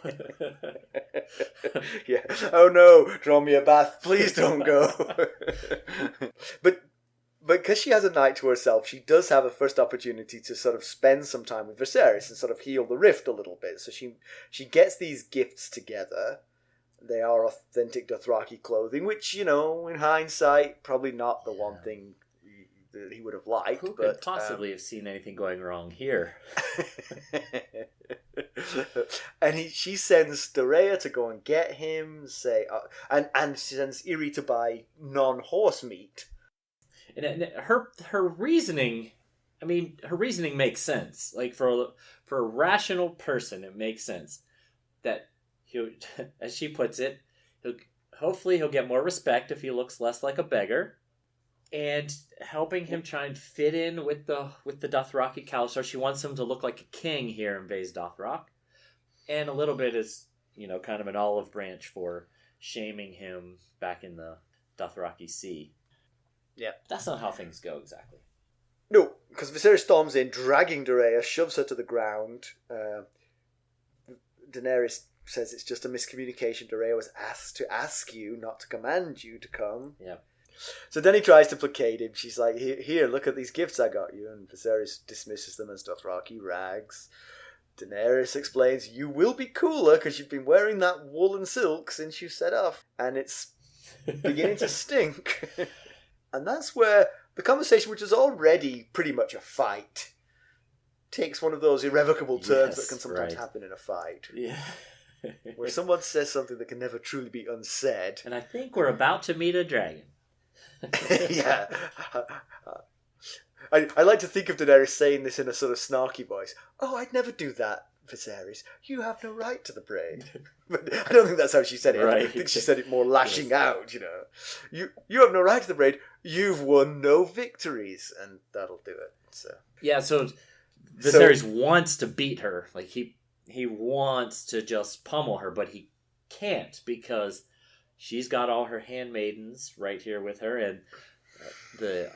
S1: Yeah. Oh no, draw me a bath. Please don't go. But because she has a night to herself, she does have a first opportunity to sort of spend some time with Viserys and sort of heal the rift a little bit. So she gets these gifts together. They are authentic Dothraki clothing, which, in hindsight, probably not the one thing that he would have liked.
S2: Who could possibly have seen anything going wrong here?
S1: And she sends Doreah to go and get him, and she sends Irri to buy non-horse meat.
S2: And her reasoning, her reasoning makes sense. Like for a rational person, it makes sense that as she puts it, hopefully he'll get more respect if he looks less like a beggar, and helping him try and fit in with the Dothraki khalasar. She wants him to look like a king here in Vaes Dothrak, and a little bit is kind of an olive branch for shaming him back in the Dothraki Sea.
S1: Yeah.
S2: That's not how things go exactly.
S1: No, because Viserys storms in, dragging Doreah, shoves her to the ground. Daenerys says it's just a miscommunication. Doreah was asked to ask you, not to command you to come.
S2: Yeah.
S1: So then he tries to placate him. She's like, here, look at these gifts I got you. And Viserys dismisses them as Dothraki rags. Daenerys explains, you will be cooler because you've been wearing that wool and silk since you set off. And it's beginning to stink. And that's where the conversation, which is already pretty much a fight, takes one of those irrevocable turns that can sometimes happen in a fight.
S2: Yeah.
S1: Where someone says something that can never truly be unsaid.
S2: And I think we're about to meet a dragon.
S1: Yeah. I like to think of Daenerys saying this in a sort of snarky voice. Oh, I'd never do that, Viserys. You have no right to the braid. But I don't think that's how she said it.
S2: Right.
S1: I think she said it more lashing out, You have no right to the braid. You've won no victories. And that'll do it. So
S2: Viserys wants to beat her. Like, he wants to just pummel her, but he can't because she's got all her handmaidens right here with her, and the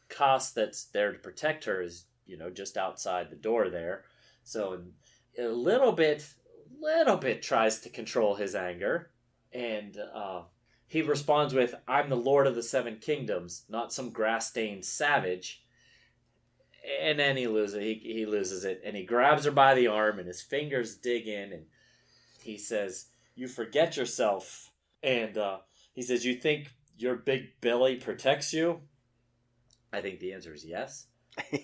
S2: cost that's there to protect her is, just outside the door there. So a little bit tries to control his anger, and he responds with, I'm the Lord of the Seven Kingdoms, not some grass-stained savage. And then he loses it, and he grabs her by the arm, and his fingers dig in, and he says, you forget yourself. And he says, you think your big belly protects you? I think the answer is yes.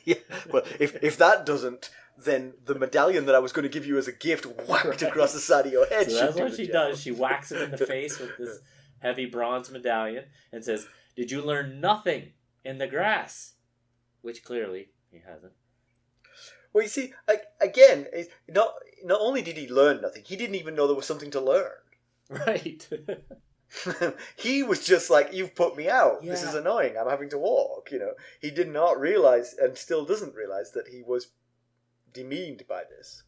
S1: Yeah. Well, if that doesn't, then the medallion that I was going to give you as a gift whacked across the side of your head.
S2: So that's what she does. She whacks him in the face with this heavy bronze medallion and says, did you learn nothing in the grass? Which clearly he hasn't.
S1: Well, you see, again, not only did he learn nothing, he didn't even know there was something to learn.
S2: Right.
S1: He was just like, you've put me out.
S2: Yeah.
S1: This is annoying. I'm having to walk. He did not realize, and still doesn't realize, that he was demeaned by this.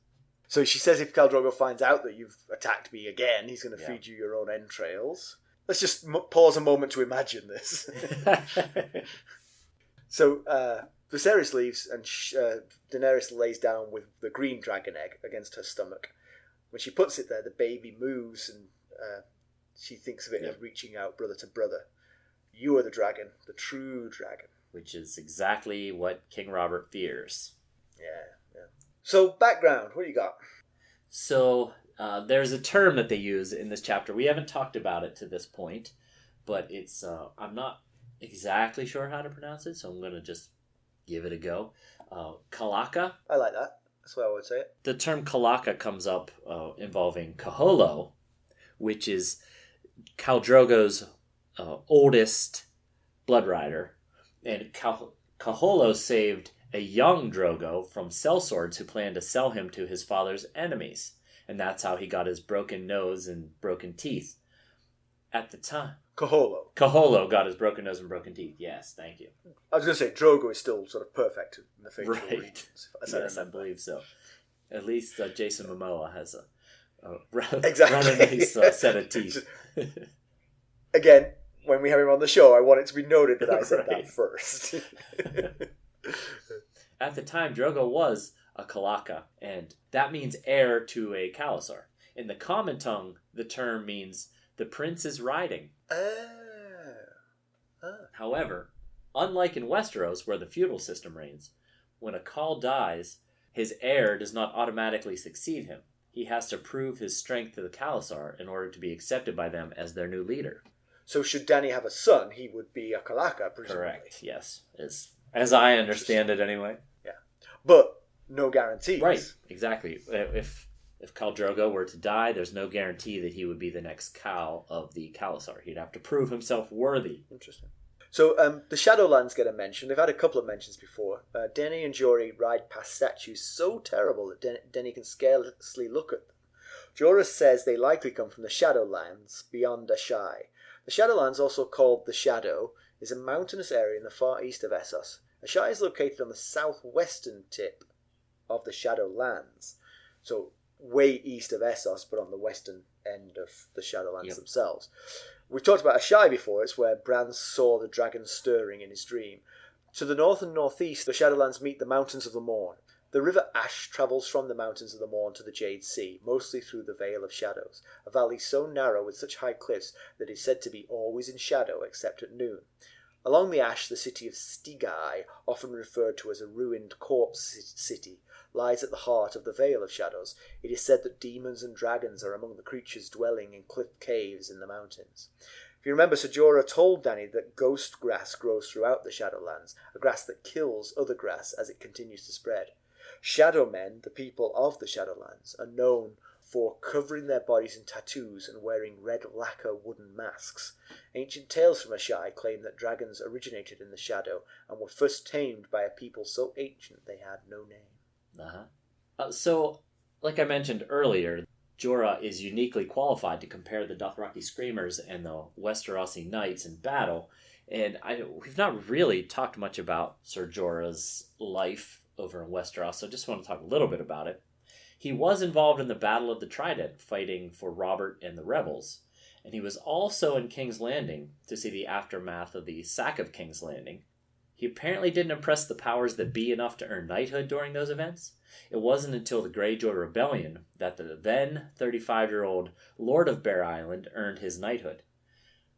S1: So she says, if Khal Drogo finds out that you've attacked me again, he's going to feed you your own entrails. Let's just pause a moment to imagine this. So Viserys leaves, and Daenerys lays down with the green dragon egg against her stomach. When she puts it there, the baby moves, and she thinks of it as reaching out brother to brother. You are the dragon, the true dragon.
S2: Which is exactly what King Robert fears.
S1: Yeah. So, background, what do you got?
S2: So, there's a term that they use in this chapter. We haven't talked about it to this point, but it's, I'm not exactly sure how to pronounce it, so I'm going to just give it a go. Kalaka.
S1: I like that. That's the way I would say it.
S2: The term Kalaka comes up involving Kaholo, which is Khal Drogo's oldest blood rider, and Kaholo saved a young Drogo from sellswords who planned to sell him to his father's enemies, and that's how he got his broken nose and broken teeth. At the time, Kaholo got his broken nose and broken teeth. Yes, thank you.
S1: I was going to say Drogo is still sort of perfect in the facial
S2: Right.
S1: regions.
S2: Yes, I believe so. At least Jason Momoa has a
S1: Exactly.
S2: rather nice set of teeth.
S1: Again, when we have him on the show, I want it to be noted that I said
S2: Right.
S1: that first.
S2: At the time, Drogo was a Kalaka, and that means heir to a khalasar. In the common tongue, the term means the prince is riding. However, unlike in Westeros, where the feudal system reigns, when a Khal dies, his heir does not automatically succeed him. He has to prove his strength to the khalasar in order to be accepted by them as their new leader.
S1: So should Daeny have a son, he would be a Kalaka, presumably.
S2: Correct, yes. As I understand it anyway.
S1: Yeah. But no guarantees.
S2: Right, exactly. If Khal Drogo were to die, there's no guarantee that he would be the next Khal of the khalasar. He'd have to prove himself worthy.
S1: Interesting. So the Shadowlands get a mention. They've had a couple of mentions before. Daeny and Jorah ride past statues so terrible that Daeny can scarcely look at them. Jorah says they likely come from the Shadowlands beyond Ashai. The Shadowlands, also called the Shadow, is a mountainous area in the far east of Essos. Ashai is located on the southwestern tip of the Shadowlands. So way east of Essos, but on the western end of the Shadowlands themselves. We've talked about Ashai before. It's where Bran saw the dragon stirring in his dream. To the north and northeast, the Shadowlands meet the Mountains of the Morn. The River Ash travels from the Mountains of the Morn to the Jade Sea, mostly through the Vale of Shadows, a valley so narrow with such high cliffs that it is said to be always in shadow except at noon. Along the Ash, the city of Stygai, often referred to as a ruined corpse city, lies at the heart of the Vale of Shadows. It is said that demons and dragons are among the creatures dwelling in cliff caves in the mountains. If you remember, Ser Jorah told Daeny that ghost grass grows throughout the Shadowlands, a grass that kills other grass as it continues to spread. Shadow men, the people of the Shadowlands, are known for covering their bodies in tattoos and wearing red lacquer wooden masks. Ancient tales from Ashai claim that dragons originated in the shadow and were first tamed by a people so ancient they had no name.
S2: So, like I mentioned earlier, Jorah is uniquely qualified to compare the Dothraki Screamers and the Westerosi Knights in battle, and we've not really talked much about Ser Jorah's life over in Westeros, so I just want to talk a little bit about it. He was involved in the Battle of the Trident, fighting for Robert and the rebels, and he was also in King's Landing to see the aftermath of the sack of King's Landing. He apparently didn't impress the powers that be enough to earn knighthood during those events. It wasn't until the Greyjoy Rebellion that the then 35-year-old Lord of Bear Island earned his knighthood.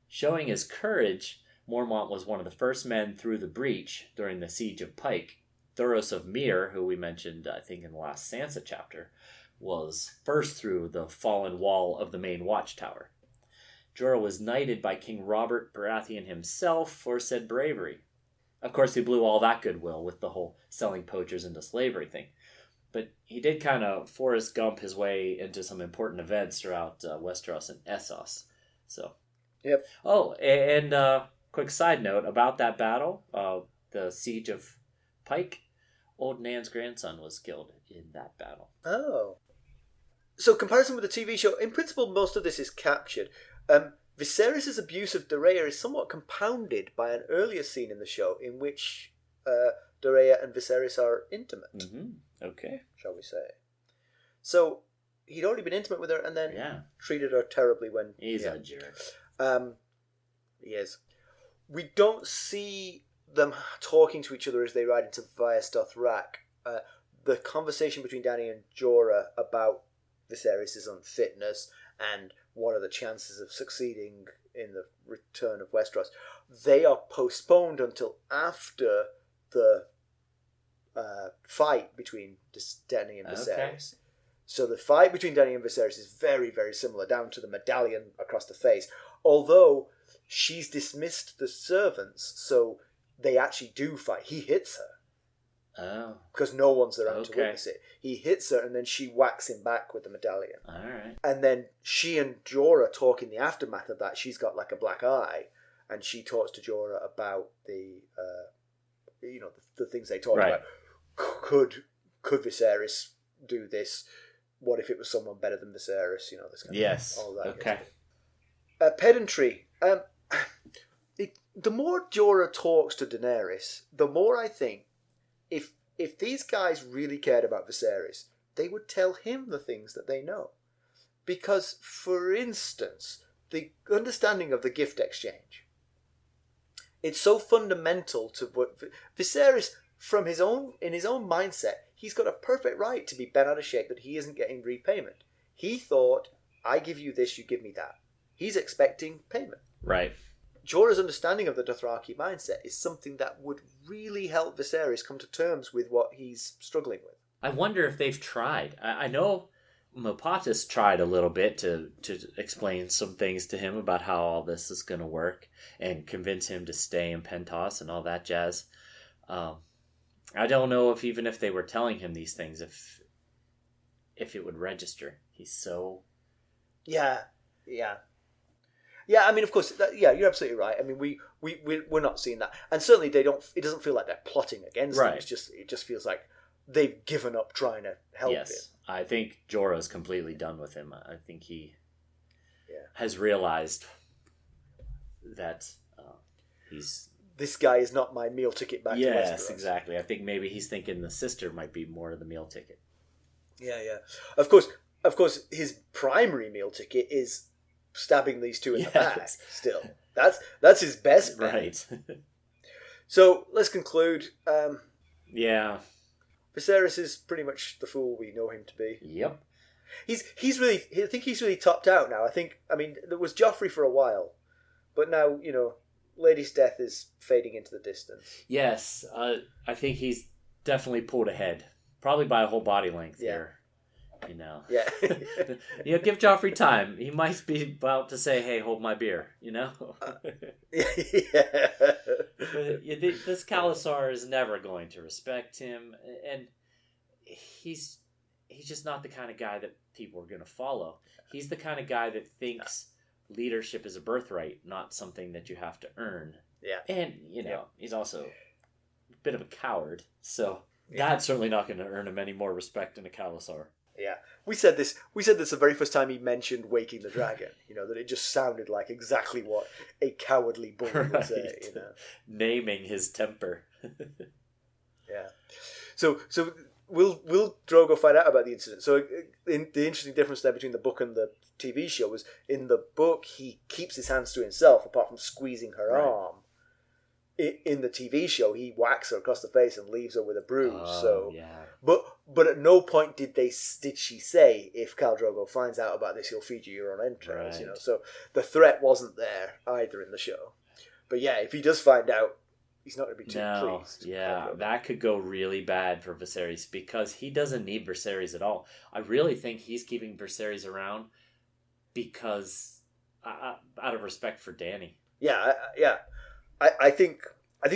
S2: Showing his courage, Mormont was one of the first men through the breach during the Siege of Pike. Thoros of Myr, who we mentioned, I think, in the last Sansa chapter, was first through the fallen wall of the main watchtower. Jorah was knighted by King Robert Baratheon himself for said bravery. Of course, he blew all that goodwill with the whole selling poachers into slavery thing. But he did kind of Forrest Gump his way into some important events throughout Westeros and Essos. So,
S1: Yep.
S2: Oh, and quick side note about that battle, the Siege of Pike. Old Nan's grandson was killed in that battle.
S1: Oh. So, comparison with the TV show, in principle, most of this is captured. Viserys' abuse of Doreah is somewhat compounded by an earlier scene in the show in which Doreah and Viserys are intimate.
S2: Mm-hmm. Okay.
S1: Shall we say. So, he'd already been intimate with her and then treated her terribly when...
S2: He's a jerk.
S1: He is. We don't see them talking to each other as they ride into Vaes Dothrak. The conversation between Daeny and Jorah about Viserys' unfitness and what are the chances of succeeding in the return of Westeros, they are postponed until after the fight between Daeny and Viserys. Okay. So the fight between Daeny and Viserys is very, very similar, down to the medallion across the face. Although she's dismissed the servants, so they actually do fight. He hits her.
S2: Oh.
S1: Because no one's around to witness it. He hits her and then she whacks him back with the medallion.
S2: All right.
S1: And then she and Jorah talk in the aftermath of that. She's got like a black eye. and she talks to Jorah about the things they talked
S2: Right.
S1: about. Could Viserys do this? What if it was someone better than Viserys? This kind
S2: Yes.
S1: of all that.
S2: Okay.
S1: Pedantry. The more Jorah talks to Daenerys, the more I think if these guys really cared about Viserys, they would tell him the things that they know. Because, for instance, the understanding of the gift exchange, it's so fundamental to what Viserys, in his own mindset, he's got a perfect right to be bent out of shape that he isn't getting repayment. He thought, I give you this, you give me that. He's expecting payment.
S2: Right.
S1: Jorah's understanding of the Dothraki mindset is something that would really help Viserys come to terms with what he's struggling with.
S2: I wonder if they've tried. I know Mopatis tried a little bit to explain some things to him about how all this is going to work and convince him to stay in Pentos and all that jazz. I don't know if they were telling him these things, if it would register. He's so...
S1: Yeah. I mean, of course, you're absolutely right. I mean, we're not seeing that, and certainly they don't. It doesn't feel like they're plotting against him. It just feels like they've given up trying to help him.
S2: I think Jorah's completely done with him. I think he has realized that
S1: this guy is not my meal ticket back to Westeros.
S2: Yes, exactly. I think maybe he's thinking the sister might be more of the meal ticket.
S1: Yeah. Of course, his primary meal ticket is stabbing these two in the back. Still, that's his best bet.
S2: Right.
S1: So let's conclude.
S2: Yeah.
S1: Viserys is pretty much the fool we know him to be.
S2: Yep.
S1: He's really topped out now. I mean, there was Joffrey for a while, but now Lady's death is fading into the distance.
S2: Yes, I think he's definitely pulled ahead, probably by a whole body length here.
S1: Yeah.
S2: Give Joffrey time. He might be about to say, "Hey, hold my beer,"
S1: Yeah.
S2: But this khalasar is never going to respect him, and he's just not the kind of guy that people are going to follow. He's the kind of guy that thinks leadership is a birthright, not something that you have to earn.
S1: Yeah.
S2: And he's also a bit of a coward, so that's certainly not going to earn him any more respect than a khalasar.
S1: Yeah, we said this the very first time he mentioned waking the dragon. That it just sounded like exactly what a cowardly bull would say.
S2: Naming his temper.
S1: Yeah. So will Drogo find out about the incident? So the interesting difference there between the book and the TV show was in the book he keeps his hands to himself apart from squeezing her arm. In the TV show, he whacks her across the face and leaves her with a bruise. But at no point did she say, if Khal Drogo finds out about this, he'll feed you your own entrails.
S2: Right.
S1: So the threat wasn't there either in the show. But yeah, if he does find out, he's not going to be too pleased.
S2: Yeah, that could go really bad for Viserys because he doesn't need Viserys at all. I really think he's keeping Viserys around because out of respect for Daeny.
S1: Yeah. I think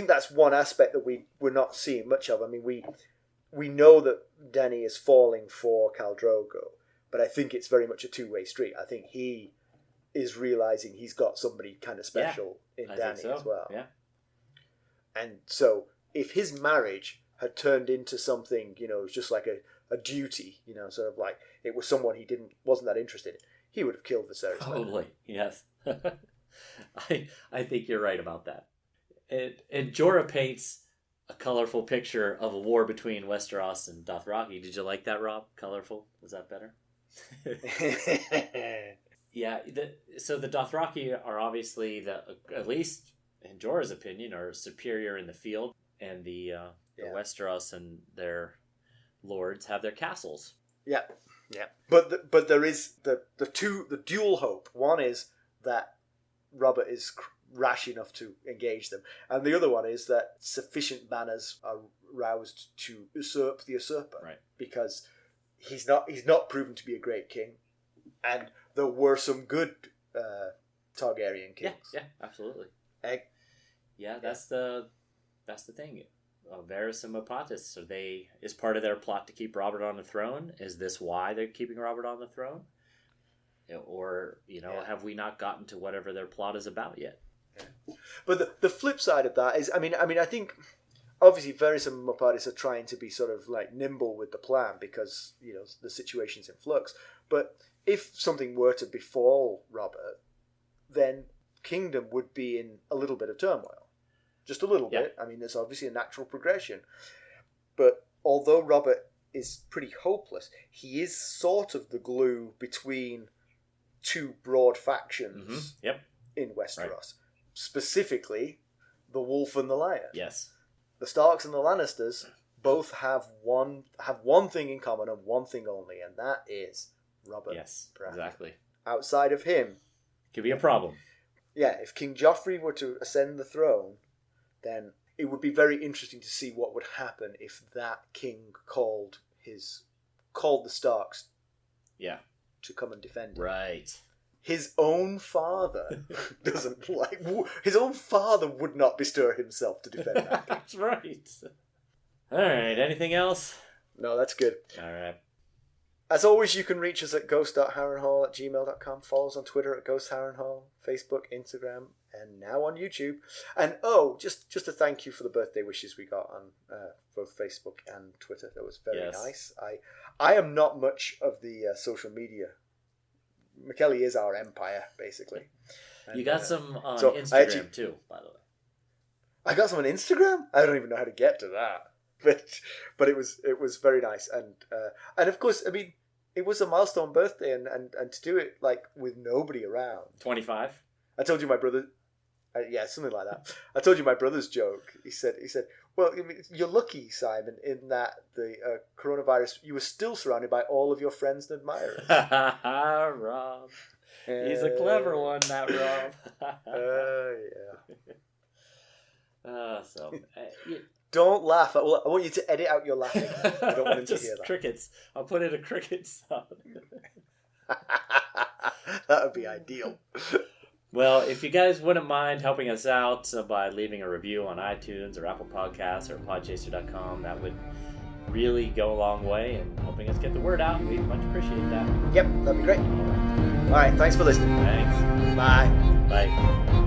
S1: that's one aspect that we're not seeing much of. I mean, we know that Daeny is falling for Khal Drogo, but I think it's very much a two-way street. I think he is realizing he's got somebody kind of special in Daeny as well.
S2: Yeah.
S1: And so if his marriage had turned into something, just like a duty, sort of like it was someone he wasn't that interested in, he would have killed Viserys.
S2: Totally, yes. I think you're right about that. And Jorah paints a colorful picture of a war between Westeros and Dothraki. Did you like that, Rob? Colorful? Was that better? Yeah. So the Dothraki are obviously, at least in Jorah's opinion, are superior in the field, and the Westeros and their lords have their castles.
S1: Yeah. But there is the dual hope. One is that Robert is rash enough to engage them, and the other one is that sufficient banners are roused to usurp the usurper,
S2: right? Because
S1: he's not proven to be a great king, and there were some good Targaryen kings.
S2: Yeah, absolutely. That's the thing. Varys and Mopatis, is part of their plot to keep Robert on the throne? Is this why they're keeping Robert on the throne? Or have we not gotten to whatever their plot is about yet?
S1: But the flip side of that is, I mean, I think obviously Viserys and Morpardis are trying to be sort of like nimble with the plan because the situation's in flux. But if something were to befall Robert, then Kingdom would be in a little bit of turmoil, just a little bit. I mean, there's obviously a natural progression. But although Robert is pretty hopeless, he is sort of the glue between two broad factions in Westeros. Right. Specifically, the wolf and the lion.
S2: Yes.
S1: The Starks and the Lannisters both have one thing in common and one thing only, and that is Robert.
S2: Yes,
S1: Baratheon.
S2: exactly.
S1: Outside of him...
S2: Could be a problem.
S1: Yeah, if King Joffrey were to ascend the throne, then it would be very interesting to see what would happen if that king called the Starks to come and defend him.
S2: Right.
S1: His own father his own father would not bestir himself to defend that.
S2: That's right. All right. Anything else?
S1: No, that's good.
S2: All right.
S1: As always, you can reach us at ghost.harrenhall@gmail.com. Follow us on Twitter at ghostharrenhall, Facebook, Instagram, and now on YouTube. And just a thank you for the birthday wishes we got on both Facebook and Twitter. That was very nice. I am not much of the social media. McKelly is our empire, basically. And,
S2: you got some on Instagram too, by the way.
S1: I got some on Instagram? I don't even know how to get to that. But it was very nice. And of course, I mean, it was a milestone birthday and to do it like with nobody around.
S2: 25?
S1: I told you my brother... yeah, something like that. I told you my brother's joke. He said, well, I mean, you're lucky, Simon, in that the coronavirus, you were still surrounded by all of your friends and admirers.
S2: Rob. He's a clever one, that Rob.
S1: Yeah. Don't laugh. I want you to edit out your laughing. I don't want him to hear that.
S2: Crickets. I'll put in a cricket sound.
S1: That would be ideal.
S2: Well, if you guys wouldn't mind helping us out by leaving a review on iTunes or Apple Podcasts or podchaser.com, that would really go a long way in helping us get the word out. We'd much appreciate that.
S1: Yep, that'd be great. All right, thanks for listening.
S2: Thanks.
S1: Bye.
S2: Bye.